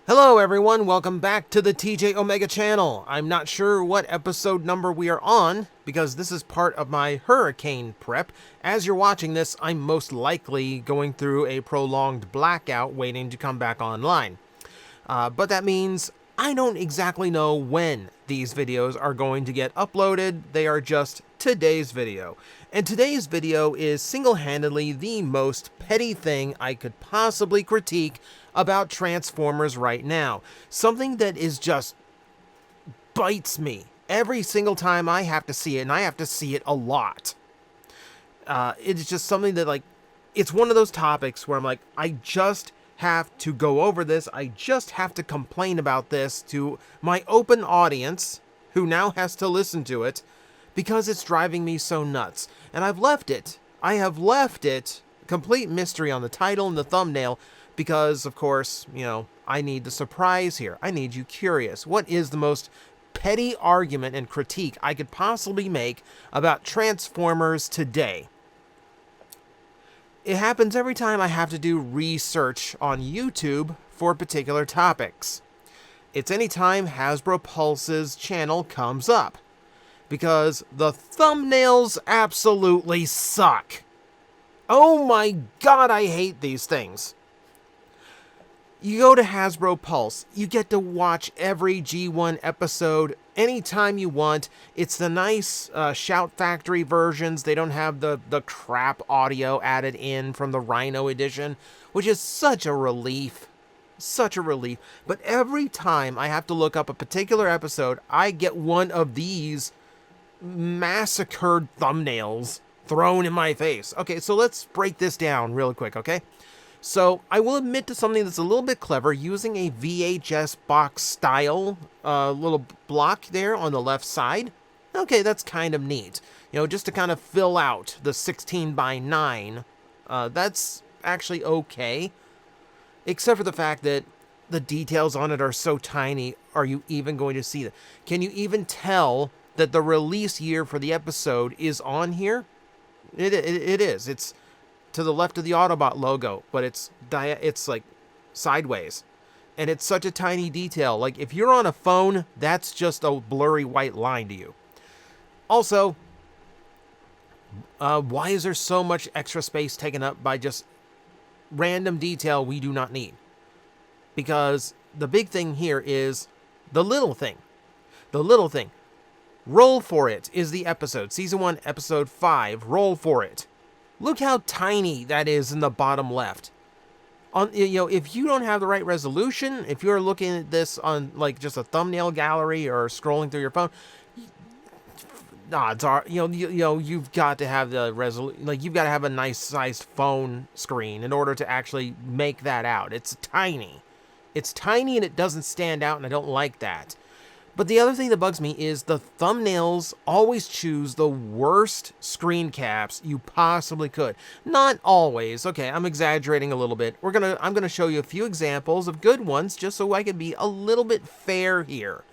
Hello everyone, welcome back to the TJOmega channel. I'm not sure what episode number we are on, because this is part of my hurricane prep. As you're watching this, I'm most likely going through a prolonged blackout waiting to come back online. But that means I don't exactly know when these videos are going to get uploaded. They are just today's video. And today's video is single-handedly the most petty thing I could possibly critique about Transformers right now. Something that is just bites me every single time I have to see it, and I have to see it a lot. It's just something that, like, it's one of those topics where I'm like, I just have to go over this. I just have to complain about this to my open audience, who now has to listen to it, because it's driving me so nuts. And I've left it. I have left it complete mystery on the title and the thumbnail, because, of course, you know, I need the surprise here. I need you curious. What is the most petty argument and critique I could possibly make about Transformers today? It happens every time I have to do research on YouTube for particular topics. It's anytime Hasbro Pulse's channel comes up, because the thumbnails absolutely suck. Oh my god, I hate these things. You go to Hasbro Pulse, you get to watch every G1 episode anytime you want. It's the nice Shout Factory versions. They don't have the crap audio added in from the Rhino edition, which is such a relief. Such a relief. But every time I have to look up a particular episode, I get one of these massacred thumbnails thrown in my face. Okay, so let's break this down real quick, okay? So, I will admit to something that's a little bit clever, using a VHS box style little block there on the left side. Okay, that's kind of neat. You know, just to kind of fill out the 16:9, that's actually okay. Except for the fact that the details on it are so tiny. Are you even going to see that? Can you even tell that the release year for the episode is on here? It is. It's to the left of the Autobot logo, but it's like sideways, and it's such a tiny detail. Like, if you're on a phone, that's just a blurry white line to you. Also, why is there so much extra space taken up by just random detail we do not need? Because the big thing here is the little thing. The little thing. Roll For It is the episode. Season 1, Episode 5, Roll For It. Look how tiny that is in the bottom left. If you don't have the right resolution, if you're looking at this on like just a thumbnail gallery or scrolling through your phone, odds are, you've got to have the resolution. Like, you've got to have a nice sized phone screen in order to actually make that out. It's tiny. It's tiny and it doesn't stand out, and I don't like that. But the other thing that bugs me is the thumbnails always choose the worst screen caps you possibly could. Not always. Okay, I'm exaggerating a little bit. I'm gonna show you a few examples of good ones just so I can be a little bit fair here.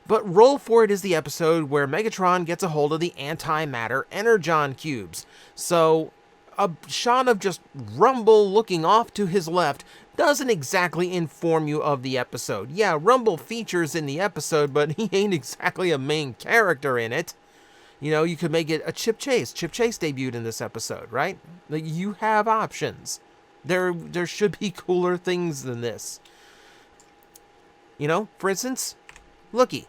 But Roll For It is the episode where Megatron gets a hold of the antimatter energon cubes. So a shot of just Rumble looking off to his left doesn't exactly inform you of the episode. Yeah, Rumble features in the episode, but he ain't exactly a main character in it. You know, you could make it a Chip Chase. Chip Chase debuted in this episode, right? Like, you have options. There should be cooler things than this. You know, for instance, looky.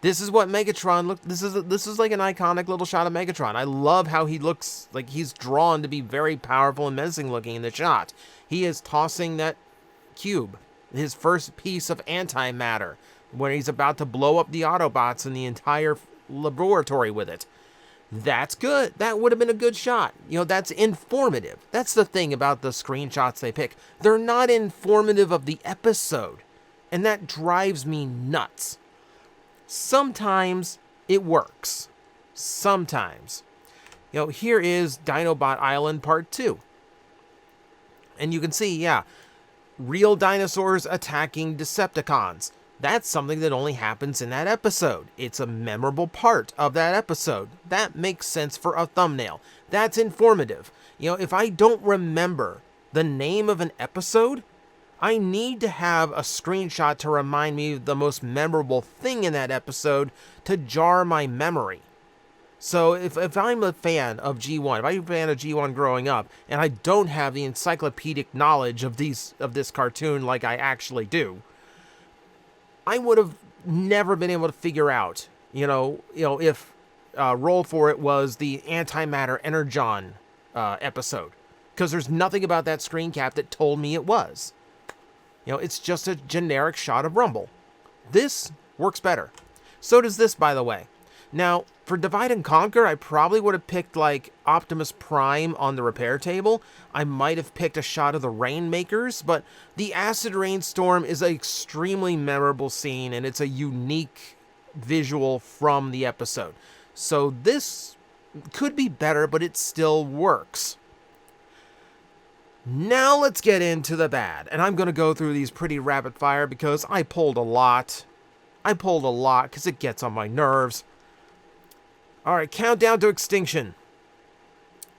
This is what Megatron looked. This is like an iconic little shot of Megatron. I love how he looks like he's drawn to be very powerful and menacing looking in the shot. He is tossing that cube, his first piece of antimatter, when he's about to blow up the Autobots and the entire laboratory with it. That's good. That would have been a good shot. You know, that's informative. That's the thing about the screenshots they pick. They're not informative of the episode, and that drives me nuts. Sometimes it works. Sometimes. You know, here is Dinobot Island Part 2. And you can see, yeah, real dinosaurs attacking Decepticons. That's something that only happens in that episode. It's a memorable part of that episode. That makes sense for a thumbnail. That's informative. You know, if I don't remember the name of an episode, I need to have a screenshot to remind me of the most memorable thing in that episode to jar my memory. So if I'm a fan of G1, if I'm a fan of G1 growing up, and I don't have the encyclopedic knowledge of this cartoon like I actually do, I would have never been able to figure out, if Roll For It was the Antimatter Energon episode, because there's nothing about that screen cap that told me it was. It's just a generic shot of Rumble. This works better. So does this, by the way. Now, for Divide and Conquer, I probably would have picked, like, Optimus Prime on the repair table. I might have picked a shot of the Rainmakers, but the Acid Rainstorm is an extremely memorable scene, and it's a unique visual from the episode. So this could be better, but it still works. Now let's get into the bad, and I'm going to go through these pretty rapid fire because I pulled a lot. I pulled a lot because it gets on my nerves. Alright, Countdown to Extinction.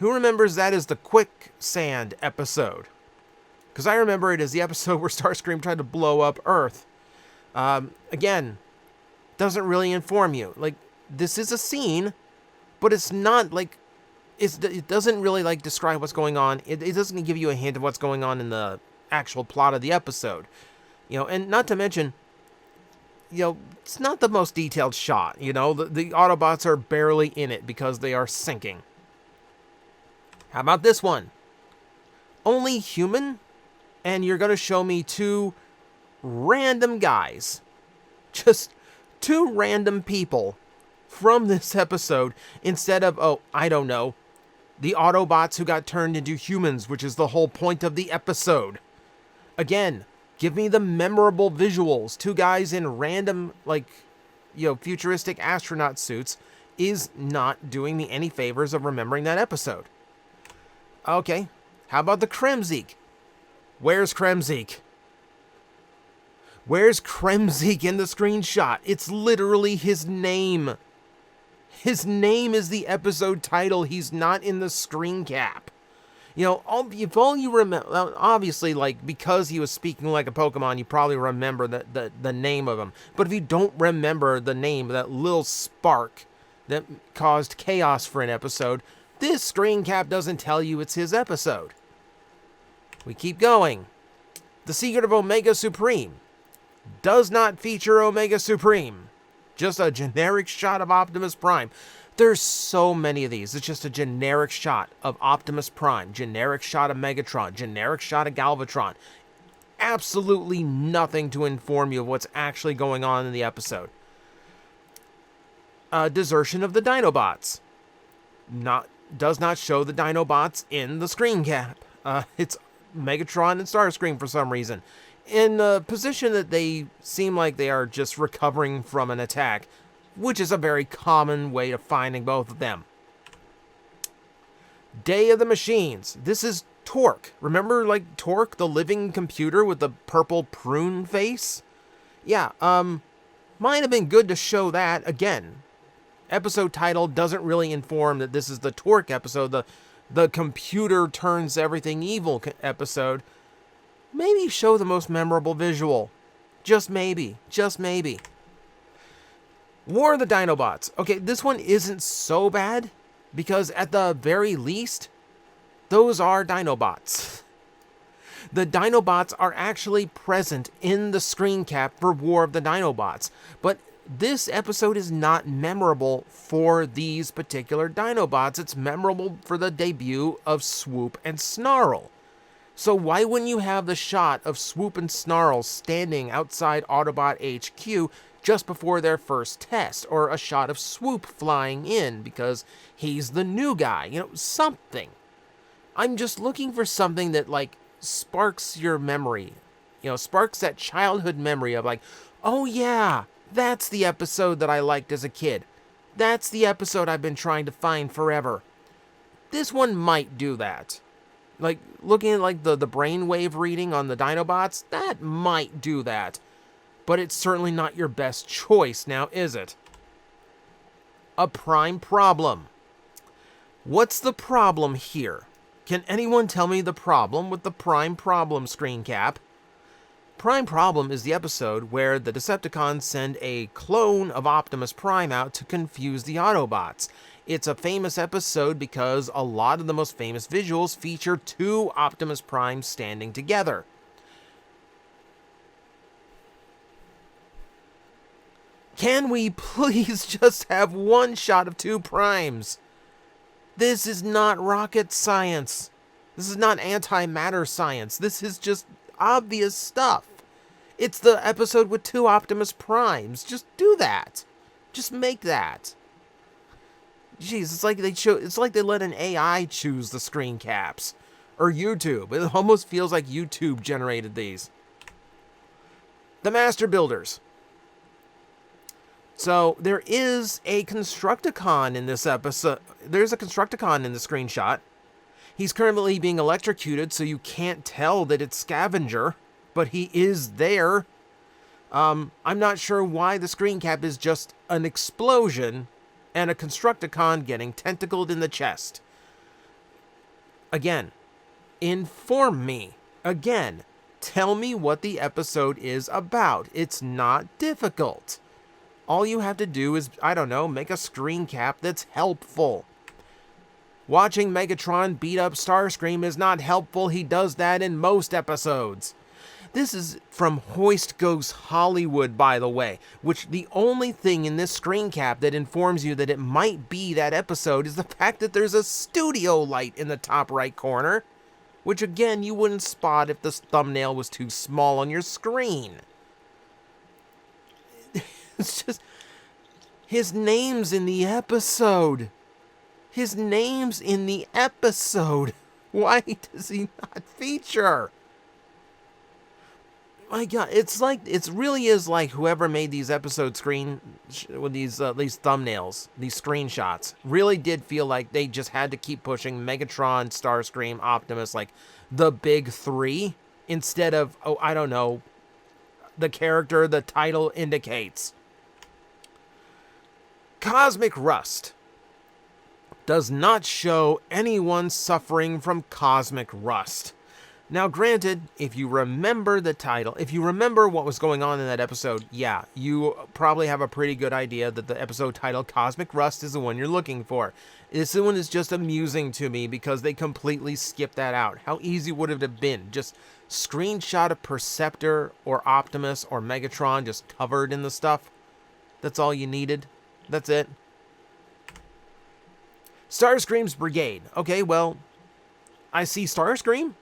Who remembers that as the Quicksand episode? Because I remember it as the episode where Starscream tried to blow up Earth. Again, doesn't really inform you. Like, this is a scene, but it's not, like, it doesn't really, like, describe what's going on. It doesn't give you a hint of what's going on in the actual plot of the episode. And not to mention, it's not the most detailed shot, the Autobots are barely in it because they are sinking. How about this one? Only human, and you're going to show me two random guys. Just two random people from this episode instead of, I don't know, the Autobots who got turned into humans, which is the whole point of the episode. Again, give me the memorable visuals. Two guys in random, futuristic astronaut suits is not doing me any favors of remembering that episode. Okay, how about the Kremzeek? Where's Kremzeek? Where's Kremzeek in the screenshot? It's literally his name. His name is the episode title. He's not in the screen cap. If all you remember, obviously, because he was speaking like a Pokemon, you probably remember the name of him. But if you don't remember the name of that little spark that caused chaos for an episode, this screen cap doesn't tell you it's his episode. We keep going. The Secret of Omega Supreme does not feature Omega Supreme. Just a generic shot of Optimus Prime. There's so many of these. It's just a generic shot of Optimus Prime, generic shot of Megatron, generic shot of Galvatron. Absolutely nothing to inform you of what's actually going on in the episode. Desertion of the Dinobots. Does not show the Dinobots in the screen cap. It's Megatron and Starscream for some reason. In a position that they seem like they are just recovering from an attack, which is a very common way of finding both of them. Day of the Machines. This is Torque. Remember, Torque, the living computer with the purple prune face? Yeah, might have been good to show that again. Episode title doesn't really inform that this is the Torque episode, the computer turns everything evil episode. Maybe show the most memorable visual. Just maybe. Just maybe. War of the Dinobots. Okay, this one isn't so bad, because at the very least, those are Dinobots. The Dinobots are actually present in the screen cap for War of the Dinobots, but this episode is not memorable for these particular Dinobots. It's memorable for the debut of Swoop and Snarl. So why wouldn't you have the shot of Swoop and Snarl standing outside Autobot HQ just before their first test, or a shot of Swoop flying in because he's the new guy, something. I'm just looking for something that, sparks your memory, sparks that childhood memory of, oh yeah, that's the episode that I liked as a kid. That's the episode I've been trying to find forever. This one might do that. Looking at, the brainwave reading on the Dinobots, that might do that. But it's certainly not your best choice now, is it? A prime problem. What's the problem here? Can anyone tell me the problem with the prime problem screen cap? Prime Problem is the episode where the Decepticons send a clone of Optimus Prime out to confuse the Autobots. It's a famous episode because a lot of the most famous visuals feature two Optimus Primes standing together. Can we please just have one shot of two primes? This is not rocket science. This is not antimatter science. This is just obvious stuff. It's the episode with two Optimus Primes. Just do that. Just make that. Jeez, it's like they let an AI choose the screen caps. Or YouTube. It almost feels like YouTube generated these. The Master Builders. So, there is a Constructicon in this episode. There's a Constructicon in the screenshot. He's currently being electrocuted, so you can't tell that it's Scavenger, but he is there. I'm not sure why the screen cap is just an explosion and a Constructicon getting tentacled in the chest. Again, inform me. Again, tell me what the episode is about. It's not difficult. All you have to do is, I don't know, make a screen cap that's helpful. Watching Megatron beat up Starscream is not helpful. He does that in most episodes. This is from Hoist Goes Hollywood, by the way, which the only thing in this screen cap that informs you that it might be that episode is the fact that there's a studio light in the top right corner, which again, you wouldn't spot if the thumbnail was too small on your screen. It's just, his name's in the episode. His name's in the episode. Why does he not feature? My God, it really is like whoever made these episode with these thumbnails, these screenshots, really did feel like they just had to keep pushing Megatron, Starscream, Optimus, like the big three, instead of, oh, I don't know, the character the title indicates. Cosmic Rust does not show anyone suffering from cosmic rust. Now, granted, if you remember the title, if you remember what was going on in that episode, yeah, you probably have a pretty good idea that the episode title, Cosmic Rust, is the one you're looking for. This one is just amusing to me because they completely skipped that out. How easy would it have been? Just screenshot a Perceptor or Optimus or Megatron just covered in the stuff. That's all you needed. That's it. Starscream's Brigade. Okay, well, I see Starscream.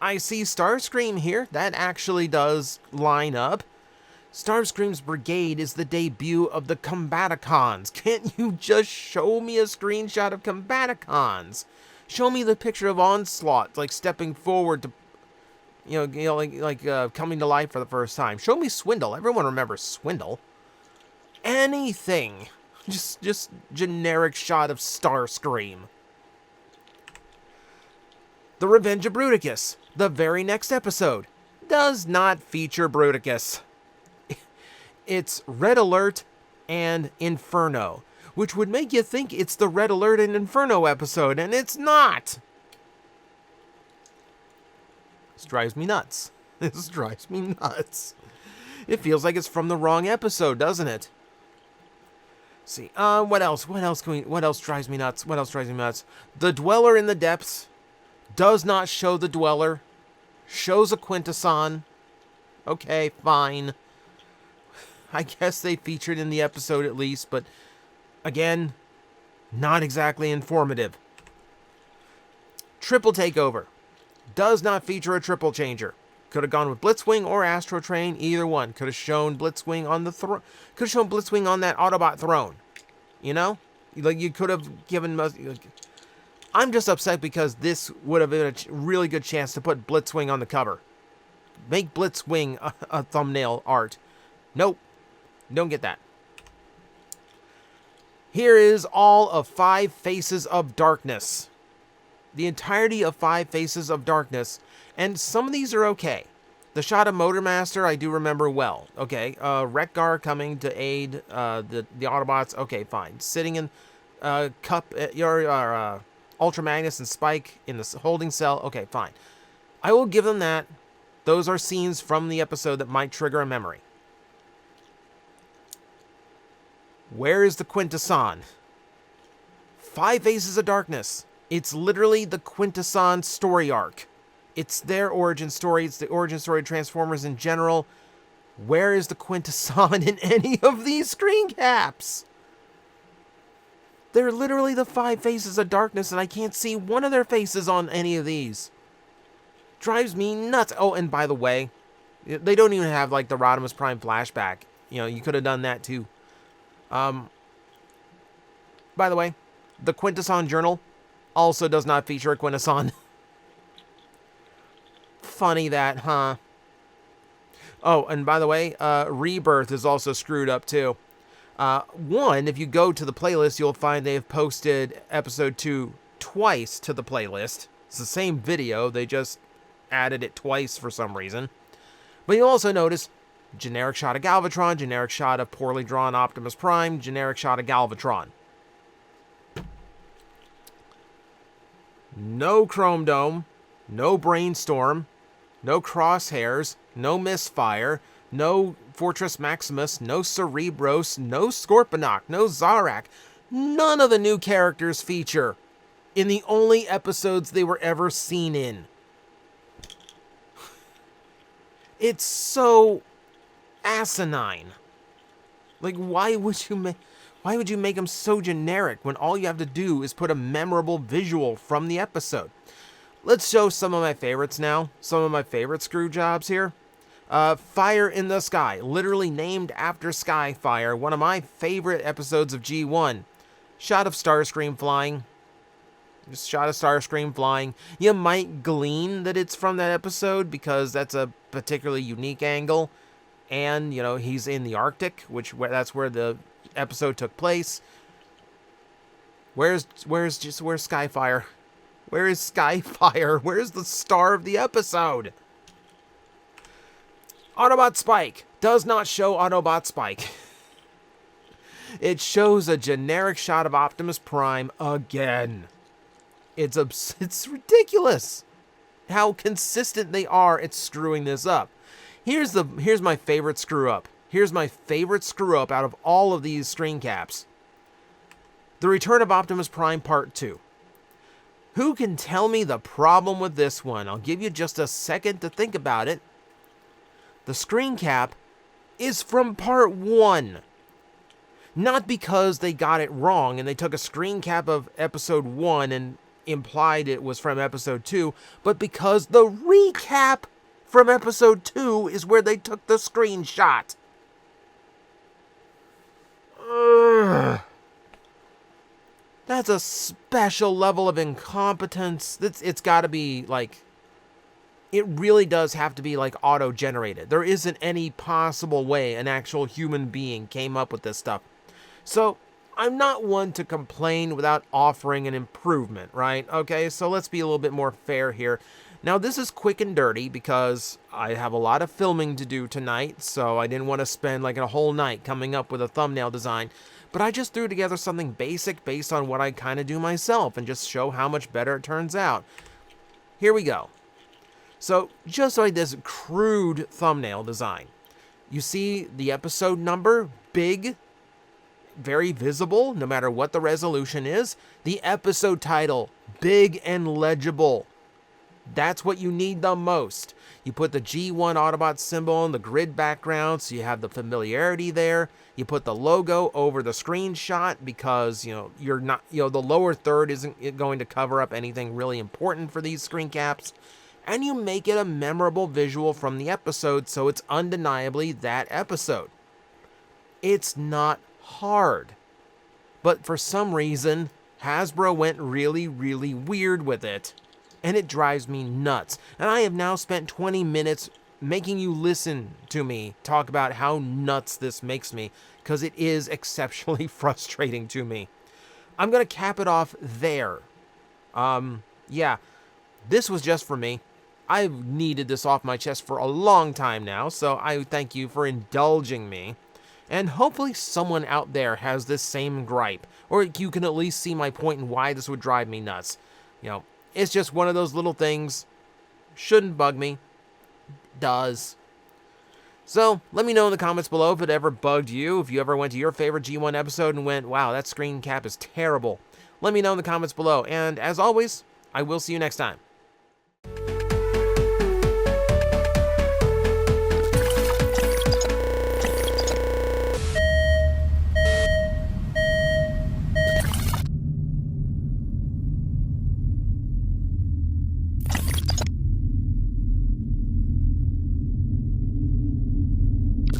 I see Starscream here. That actually does line up. Starscream's Brigade is the debut of the Combaticons. Can't you just show me a screenshot of Combaticons? Show me the picture of Onslaught, like stepping forward to, coming to life for the first time. Show me Swindle. Everyone remembers Swindle. Anything. Just generic shot of Starscream. The Revenge of Bruticus, the very next episode, does not feature Bruticus. It's Red Alert and Inferno, which would make you think it's the Red Alert and Inferno episode, and it's not. This drives me nuts. This drives me nuts. It feels like it's from the wrong episode, doesn't it? See, what else? What else drives me nuts? What else drives me nuts? The Dweller in the Depths does not show the Dweller. Shows a Quintesson. Okay, fine. I guess they featured in the episode at least, but again, not exactly informative. Triple Takeover does not feature a triple changer. Could have gone with Blitzwing or Astro Train, either one. Could have shown Blitzwing on the throne. Could have shown Blitzwing on that Autobot throne. You know? Like, you could have given... I'm just upset because this would have been a really good chance to put Blitzwing on the cover. Make Blitzwing a thumbnail art. Nope. Don't get that. Here is all of 5 Faces of Darkness. The entirety of 5 Faces of Darkness. And some of these are okay. The shot of Motormaster I do remember well. Okay, Wreck-Gar coming to aid the Autobots. Okay, fine. Sitting in Ultra Magnus and Spike in the holding cell. Okay, fine. I will give them that. Those are scenes from the episode that might trigger a memory. Where is the quintesson? 5 Faces of Darkness. It's literally the quintesson story arc. It's their origin story. It's the origin story of Transformers in general. Where is the quintesson in any of these screen caps? They're literally the 5 Faces of Darkness, and I can't see one of their faces on any of these. Drives me nuts. Oh, and by the way, they don't even have, like, the Rodimus Prime flashback. You know, you could have done that, too. By the way, the Quintesson Journal also does not feature a Quintesson. Funny that, huh? Oh, and by the way, Rebirth is also screwed up, too. One, if you go to the playlist, you'll find they've posted episode 2 twice to the playlist. It's the same video, they just added it twice for some reason. But you'll also notice generic shot of Galvatron, generic shot of poorly drawn Optimus Prime, generic shot of Galvatron. No Chrome Dome, no Brainstorm, no Crosshairs, no Misfire, no Fortress Maximus, no Cerebros, no Scorponok, no Zarak. None of the new characters feature in the only episodes they were ever seen in. It's so asinine. Like, why would you make them so generic when all you have to do is put a memorable visual from the episode? Let's show some of my favorites now. Some of my favorite screw jobs here. Fire in the Sky, literally named after Skyfire, one of my favorite episodes of G1. Shot of Starscream flying. Just shot of Starscream flying. You might glean that it's from that episode because that's a particularly unique angle. And, you know, he's in the Arctic, that's where the episode took place. Where's Skyfire? Where is Skyfire? Where's the star of the episode? Autobot Spike does not show Autobot Spike. It shows a generic shot of Optimus Prime again. It's ridiculous how consistent they are at screwing this up. Here's my favorite screw up. Here's my favorite screw up out of all of these screen caps. The Return of Optimus Prime Part 2. Who can tell me the problem with this one? I'll give you just a second to think about it. The screen cap is from Part 1. Not because they got it wrong and they took a screen cap of Episode 1 and implied it was from Episode 2, but because the recap from Episode 2 is where they took the screenshot. Ugh. That's a special level of incompetence. It's got to be, like, it really does have to be, like, auto-generated. There isn't any possible way an actual human being came up with this stuff. So, I'm not one to complain without offering an improvement, right? Okay, so let's be a little bit more fair here. Now, this is quick and dirty because I have a lot of filming to do tonight, so I didn't want to spend like a whole night coming up with a thumbnail design. But I just threw together something basic based on what I kind of do myself and just show how much better it turns out. Here we go. So, just like this crude thumbnail design. You see the episode number, big, very visible, no matter what the resolution is. The episode title, big and legible. That's what you need the most. You put the G1 Autobot symbol in the grid background so you have the familiarity there. You put the logo over the screenshot because, you're not, the lower third isn't going to cover up anything really important for these screen caps. And you make it a memorable visual from the episode so it's undeniably that episode. It's not hard. But for some reason, Hasbro went really, really weird with it. And it drives me nuts. And I have now spent 20 minutes making you listen to me talk about how nuts this makes me, because it is exceptionally frustrating to me. I'm going to cap it off there. Yeah, this was just for me. I've needed this off my chest for a long time now, so I thank you for indulging me. And hopefully someone out there has this same gripe, or you can at least see my point and why this would drive me nuts. It's just one of those little things. Shouldn't bug me. does. So, let me know in the comments below if it ever bugged you, if you ever went to your favorite G1 episode and went, wow, that screen cap is terrible. Let me know in the comments below, and as always, I will see you next time.